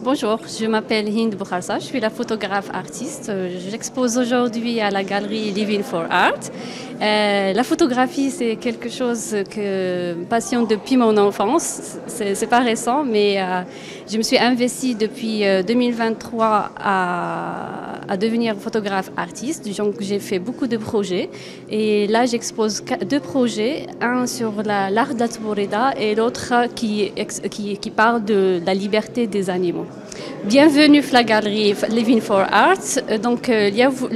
Bonjour, je m'appelle Hind Bouharsa, je suis la photographe artiste. J'expose aujourd'hui à la galerie Living for Art. La photographie, c'est quelque chose que me passionne depuis mon enfance. C'est pas récent, mais je me suis investie depuis 2023 à devenir photographe artiste. Donc, j'ai fait beaucoup de projets. Et là, j'expose deux projets, un sur l'art de la Tbourida et l'autre qui parle de la liberté des animaux. Bienvenue à la galerie Living for Art. Donc,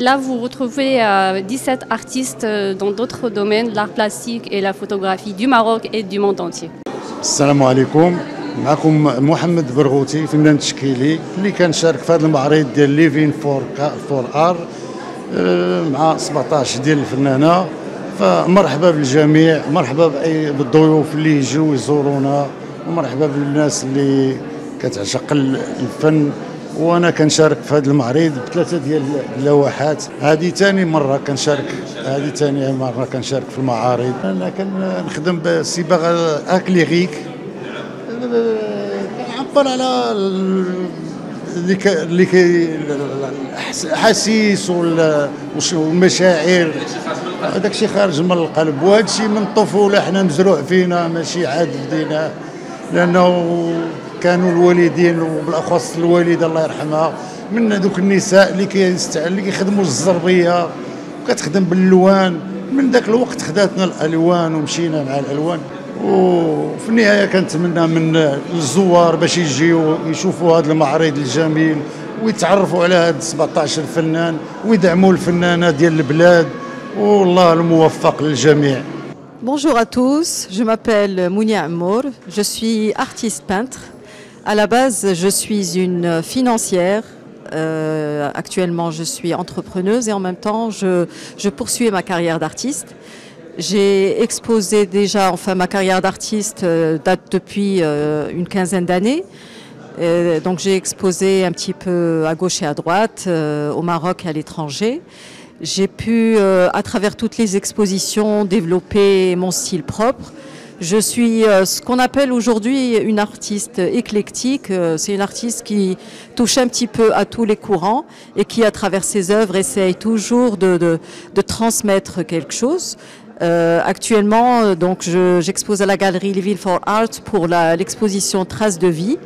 là, vous retrouvez 17 artistes dans d'autres domaines, l'art plastique et la photographie du Maroc et du monde entier. السلام عليكم. معكم محمد برغوثي فنان تشكيلي اللي كنشارك في هذا المعرض ديال ليفين فور ار مع 17 ديال الفنانه. فمرحبا بالجميع، مرحبا بالضيوف اللي يجوا يزورونا، ومرحبا بالناس اللي كتعشق الفن. وانا كنشارك في هذا المعرض بثلاثه ديال اللوحات. هذه ثاني مره كنشارك في المعارض. انا كنخدم بصباغه اكليريك، كنعبر على الاحاسيس والمشاعر. هذاك الشيء خارج من القلب، وهذا الشيء من الطفوله حنا مزروع فينا، ماشي عاد بديناه، لانه كانوا الوالدين وبالاخص الوالده الله يرحمها من هذوك النساء اللي كيخدموا الزربيه وكتخدم بالالوان. من ذاك الوقت خداتنا الالوان ومشينا مع الالوان. وفي النهايه كنتمنى من الزوار باش يجيو يشوفوا هذا المعرض الجميل ويتعرفوا على هاد 17 فنان ويدعموا الفنانه ديال البلاد، والله الموفق للجميع. Bonjour à tous, je m'appelle Mounia Ammour, je suis artiste peintre. À la base, je suis une financière. Actuellement, je suis entrepreneuse et en même temps, je poursuis ma carrière d'artiste. J'ai exposé déjà, enfin ma carrière d'artiste date depuis une quinzaine d'années. Donc j'ai exposé un petit peu à gauche et à droite, au Maroc et à l'étranger. J'ai pu, à travers toutes les expositions, développer mon style propre. Je suis ce qu'on appelle aujourd'hui une artiste éclectique. C'est une artiste qui touche un petit peu à tous les courants et qui, à travers ses œuvres, essaye toujours de transmettre quelque chose. Actuellement, donc, j'expose à la galerie Living for Art pour l'exposition Traces de vie.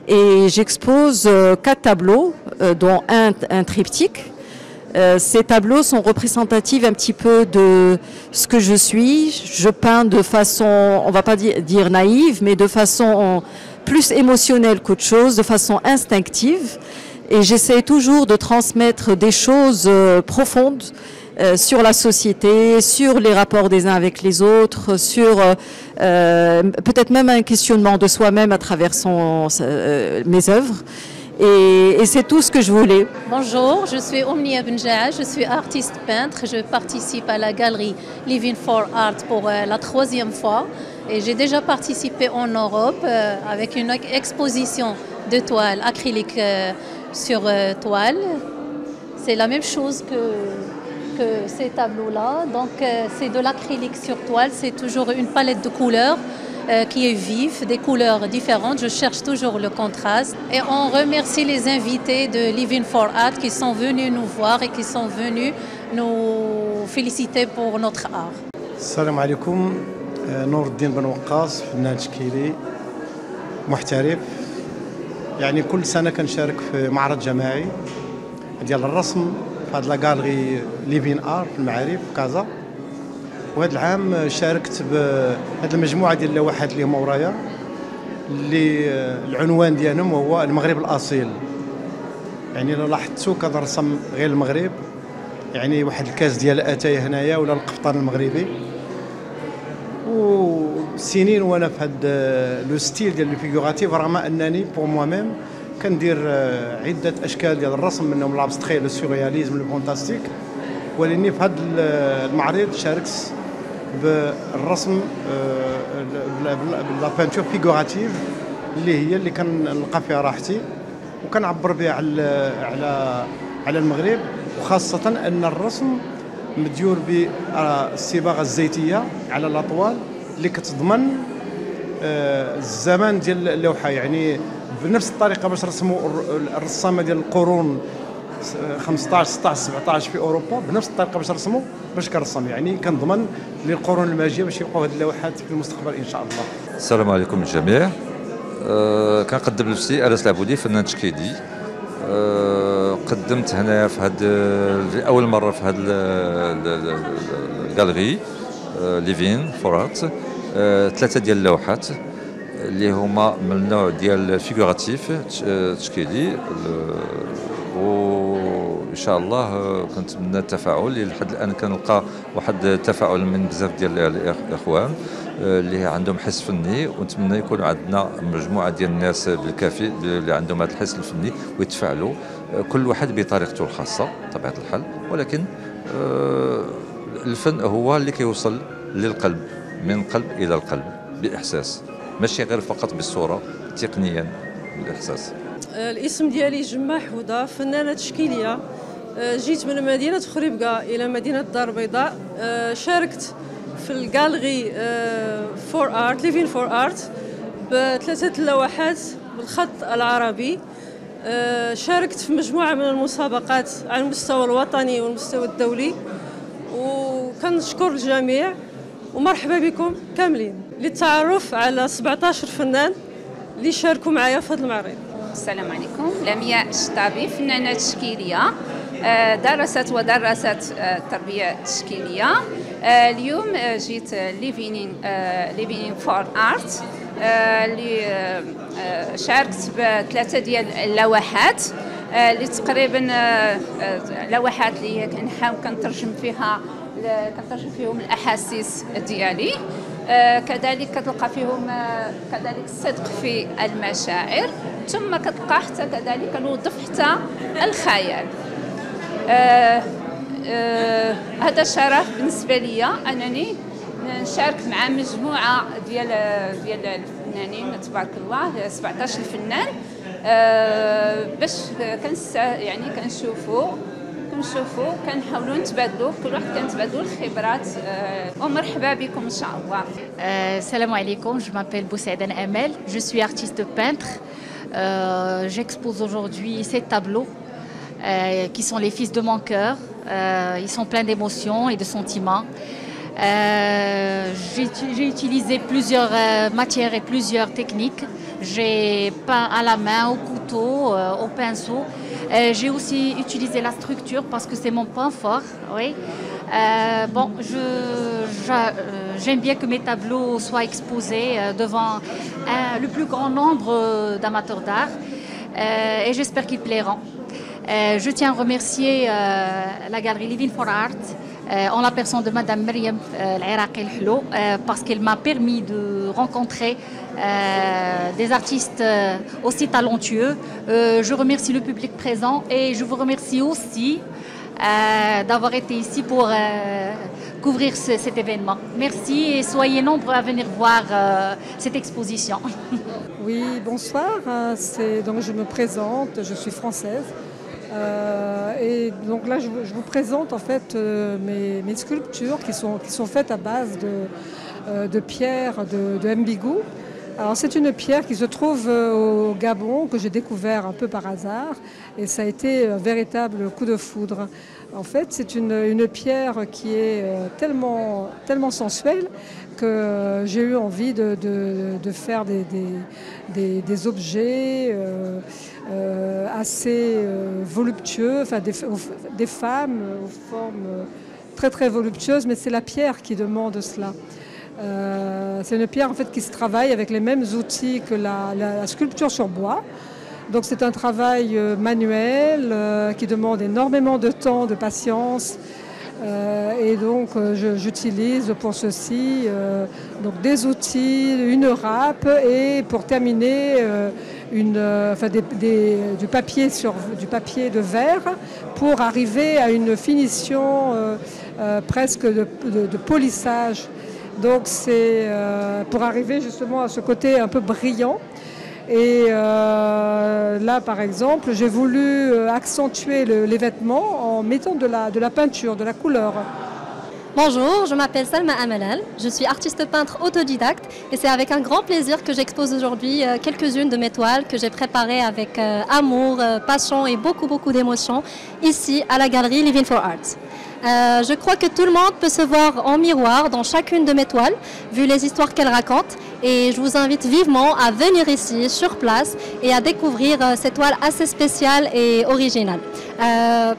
Et j'expose 4 tableaux, dont un triptyque. Ces tableaux sont représentatifs un petit peu de ce que je suis. Je peins de façon, on va pas dire naïve, mais de façon plus émotionnelle qu'autre chose, de façon instinctive. Et j'essaie toujours de transmettre des choses profondes sur la société, sur les rapports des uns avec les autres, sur peut-être même un questionnement de soi-même à travers mes œuvres. Et c'est tout ce que je voulais. Bonjour, je suis Omnia Benjaa, je suis artiste peintre. Je participe à la galerie Living for Art pour la 3e fois. Et j'ai déjà participé en Europe avec une exposition de toiles acryliques sur toile. C'est la même chose que ces tableaux-là. Donc c'est de l'acrylique sur toile, c'est toujours une palette de couleurs qui est vive, des couleurs différentes. Je cherche toujours le contraste. Et on remercie les invités de Living for Art qui sont venus nous voir et qui sont venus nous féliciter pour notre art. السلام عليكم. نور الدين بن وقاص، فنان تشكيلي محترف. يعني كل سنة كنشارك في معرض جماعي ديال الرسم في هاد لاغالري ليفين ار في المعارف في كازا. وهذا العام شاركت بهذه المجموعه ديال اللوحات اللي هما ورايا، اللي العنوان ديالهم هو المغرب الاصيل. يعني الا لاحظتوا كنرسم غير المغرب، يعني واحد الكاس ديال اتاي هنايا ولا القفطان المغربي. وسنين وانا في هذا لو ستيل ديال الفيغوراتيف، رغم انني بور موا ميم كندير عده اشكال ديال الرسم، منهم لابستري، لو سورياليزم، لو فانتاستيك. ولاني في هذا المعرض شاركت بالرسم لا بانتور فيغوراتيف اللي هي اللي كنلقى فيها راحتي وكنعبر بها على المغرب، وخاصه ان الرسم مديور بالصباغه الزيتيه على الاطوال اللي كتضمن الزمان ديال اللوحه. يعني بنفس الطريقه باش رسموا الرسامه ديال القرون 15 16 17 في اوروبا، بنفس الطريقه باش رسموا باش كنرسم. يعني كنضمن للقرون الماجيه باش يبقاو هذه اللوحات في المستقبل ان شاء الله. السلام عليكم الجميع. كنقدم نفسي انس العبودي، فنان تشكيلي. قدمت هنايا في اول مره في هذه الجاليري ليفين فور ارت 3 ديال اللوحات اللي هما من النوع ديال الفيغوراتيف تشكيلي، وان شاء الله كنتمنى التفاعل. لحد الان كنلقى واحد التفاعل من بزاف ديال الاخوان اللي عندهم حس فني، ونتمنى يكون عندنا مجموعه ديال الناس بالكافي اللي عندهم هذا الحس الفني ويتفاعلوا، كل واحد بطريقته الخاصه بطبيعه الحال، ولكن الفن هو اللي كيوصل للقلب، من القلب الى القلب باحساس، ماشي غير فقط بالصوره تقنيا بالاحساس. الاسم ديالي جماح هدى، فنانه تشكيليه. جيت من مدينه خريبكا الى مدينه الدار البيضاء. شاركت في الجاليري فور ارت ليفين فور ارت ب3 لوحات بالخط العربي. شاركت في مجموعه من المسابقات على المستوى الوطني والمستوى الدولي، وكنشكر الجميع ومرحبا بكم كاملين للتعرف على 17 فنان اللي شاركوا معايا في هذا المعرض. السلام عليكم. لمياء الشطابي، فنانة تشكيلية، درست ودرست التربية التشكيلية. اليوم جيت ليفين فور ارت اللي شاركت ب3 ديال اللوحات اللي تقريبا لوحات اللي كنحاول كنترجم فيهم الاحاسيس ديالي. كذلك كتلقى فيهم كذلك الصدق في المشاعر، ثم كتلقى حتى كذلك كنوظف حتى الخيال. هذا شرف بالنسبه لي انني نشارك مع مجموعه ديال الفنانين تبارك الله، 17 فنان، باش يعني كنشوفوا كنحاولوا نتبادلوا، كل واحد كنتبادلوا الخبرات. ومرحبا بكم ان شاء الله. Salam alaikum, je m'appelle Boussaïdan Amel, je suis artiste peintre. J'expose aujourd'hui 7 tableaux qui sont les fils de mon cœur. Ils sont pleins d'émotions et de sentiments. J'ai utilisé plusieurs matières et plusieurs techniques. J'ai peint à la main, au couteau, au pinceau. J'ai aussi utilisé la structure parce que c'est mon point fort. Oui. J'aime bien que mes tableaux soient exposés devant le plus grand nombre d'amateurs d'art et j'espère qu'ils plairont. Je tiens à remercier la galerie Living for Art en la personne de Madame Myriam El-Iraqi El-Hlo parce qu'elle m'a permis de rencontrer des artistes aussi talentueux. Je remercie le public présent et je vous remercie aussi d'avoir été ici pour couvrir cet événement. Merci et soyez nombreux à venir voir cette exposition. Oui, bonsoir. Donc je me présente, je suis française. Et donc là, je vous présente en fait mes sculptures qui sont faites à base de pierre de Mbigou. Alors c'est une pierre qui se trouve au Gabon, que j'ai découvert un peu par hasard, et ça a été un véritable coup de foudre. En fait, c'est une pierre qui est tellement sensuelle que j'ai eu envie de faire des objets assez voluptueux, enfin des femmes aux formes très voluptueuses, mais c'est la pierre qui demande cela. C'est une pierre en fait qui se travaille avec les mêmes outils que la sculpture sur bois. Donc c'est un travail manuel qui demande énormément de temps, de patience. Et donc j'utilise pour ceci donc des outils, une râpe et pour terminer du papier de verre pour arriver à une finition presque de polissage. Donc c'est pour arriver justement à ce côté un peu brillant. Et là, par exemple, j'ai voulu accentuer les vêtements en mettant de la peinture, de la couleur. Bonjour, je m'appelle Salma Amalal, je suis artiste peintre autodidacte et c'est avec un grand plaisir que j'expose aujourd'hui quelques-unes de mes toiles que j'ai préparées avec amour, passion et beaucoup d'émotions ici à la galerie Living for Art. Je crois que tout le monde peut se voir en miroir dans chacune de mes toiles, vu les histoires qu'elles racontent. Et je vous invite vivement à venir ici, sur place, et à découvrir ces toiles assez spéciales et originales.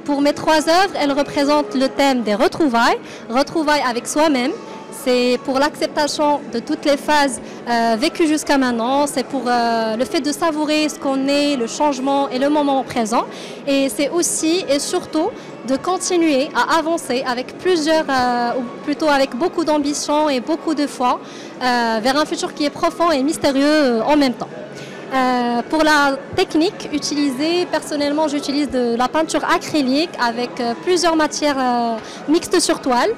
Pour mes 3 œuvres, elles représentent le thème des retrouvailles, retrouvailles avec soi-même. C'est pour l'acceptation de toutes les phases vécues jusqu'à maintenant. C'est pour le fait de savourer ce qu'on est, le changement et le moment présent. Et c'est aussi et surtout de continuer à avancer avec ou plutôt avec beaucoup d'ambition et beaucoup de foi vers un futur qui est profond et mystérieux en même temps. Pour la technique utilisée, personnellement j'utilise de la peinture acrylique avec plusieurs matières mixtes sur toile.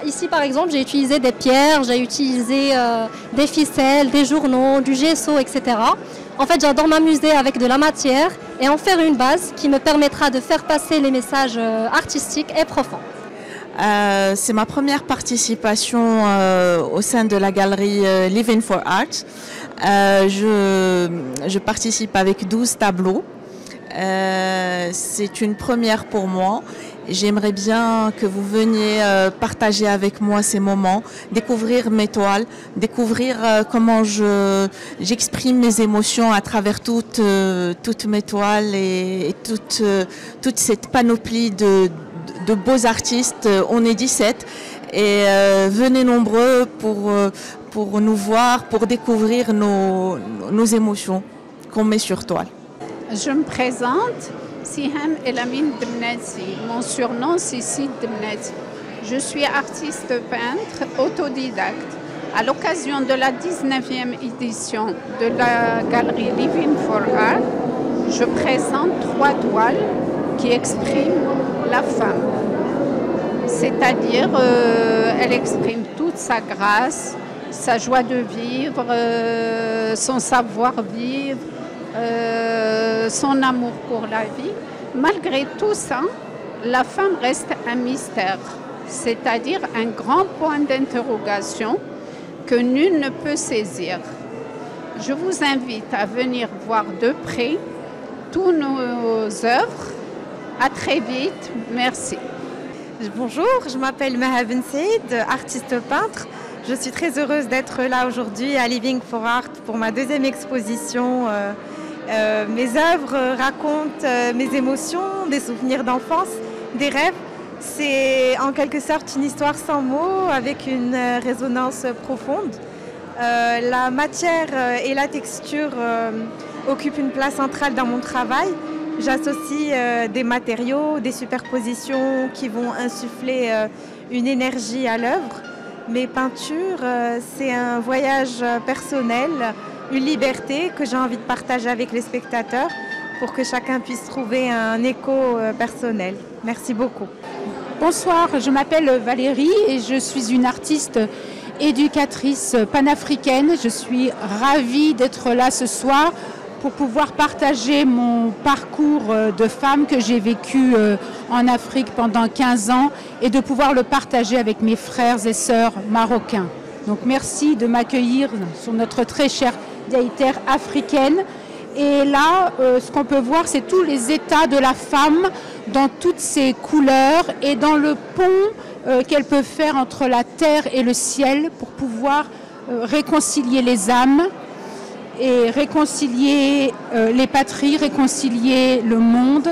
Ici par exemple j'ai utilisé des pierres, j'ai utilisé des ficelles, des journaux, du gesso, etc. En fait j'adore m'amuser avec de la matière et en faire une base qui me permettra de faire passer les messages artistiques et profonds. C'est ma première participation au sein de la galerie Living for Art. Je participe avec 12 tableaux. C'est une première pour moi. J'aimerais bien que vous veniez partager avec moi ces moments, découvrir mes toiles, découvrir comment j'exprime mes émotions à travers toutes mes toiles et toute cette panoplie de beaux artistes. On est 17 et venez nombreux pour nous voir, pour découvrir nos émotions qu'on met sur toile. Je me présente. Siham Elamine Demnati. Mon surnom c'est Sid Demnati. Je suis artiste peintre autodidacte. À l'occasion de la 19e édition de la galerie Living for Art, je présente 3 toiles qui expriment la femme. C'est-à-dire, elle exprime toute sa grâce, sa joie de vivre, son savoir-vivre, son amour pour la vie. Malgré tout ça, la femme reste un mystère, c'est-à-dire un grand point d'interrogation que nul ne peut saisir. Je vous invite à venir voir de près toutes nos œuvres. À très vite, merci. Bonjour, je m'appelle Maha Ben Saïd, artiste peintre. Je suis très heureuse d'être là aujourd'hui à Living for Art pour ma 2e exposition. Mes œuvres racontent mes émotions, des souvenirs d'enfance, des rêves. C'est en quelque sorte une histoire sans mots avec une résonance profonde. La matière et la texture occupent une place centrale dans mon travail. J'associe des matériaux, des superpositions qui vont insuffler une énergie à l'œuvre. Mes peintures, c'est un voyage personnel, une liberté que j'ai envie de partager avec les spectateurs pour que chacun puisse trouver un écho personnel. Merci beaucoup. Bonsoir, je m'appelle Valérie et je suis une artiste éducatrice panafricaine. Je suis ravie d'être là ce soir pour pouvoir partager mon parcours de femme que j'ai vécu en Afrique pendant 15 ans et de pouvoir le partager avec mes frères et sœurs marocains. Donc merci de m'accueillir sur notre très chère terre africaine. Et là, ce qu'on peut voir, c'est tous les états de la femme dans toutes ses couleurs et dans le pont qu'elle peut faire entre la terre et le ciel pour pouvoir réconcilier les âmes et réconcilier les patries, réconcilier le monde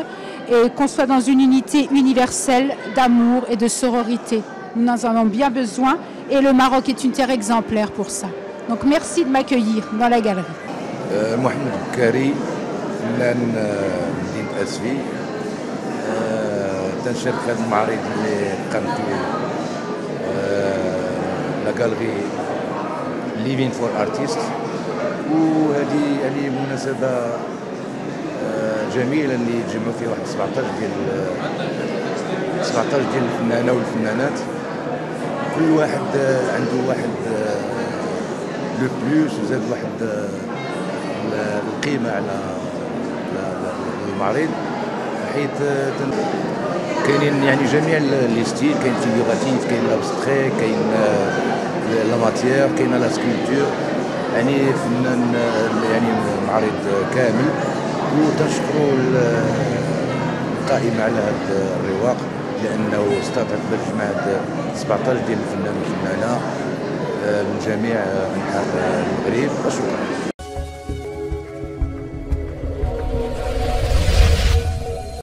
et qu'on soit dans une unité universelle d'amour et de sororité. Nous en avons bien besoin et le Maroc est une terre exemplaire pour ça. Donc merci de m'accueillir dans la galerie. Mohamed Boukari, فنان مدينة أسفي. تنشارك في هذا المعرض اللي قامت لا غالري ليفين فور ارتيست، وهذه مناسبة جميلة اللي تجمعوا فيها واحد 17 ديال الفنانة والفنانات. كل واحد عنده واحد لو بلوس وزاد واحد القيمة على المعرض، حيث كاينين يعني جميع لي ستيل، كاين فيغوراتيف، كاين لابستري، كاين لا ماتيير، كاين لا سكولبتور، يعني فنان يعني معرض كامل. وتنشكروا القائمة على هذا الرواق لأنه استطاعت باش تجمع 17 ديال الفنان والفنانة من جميع أنحاء المغرب. وشكرا.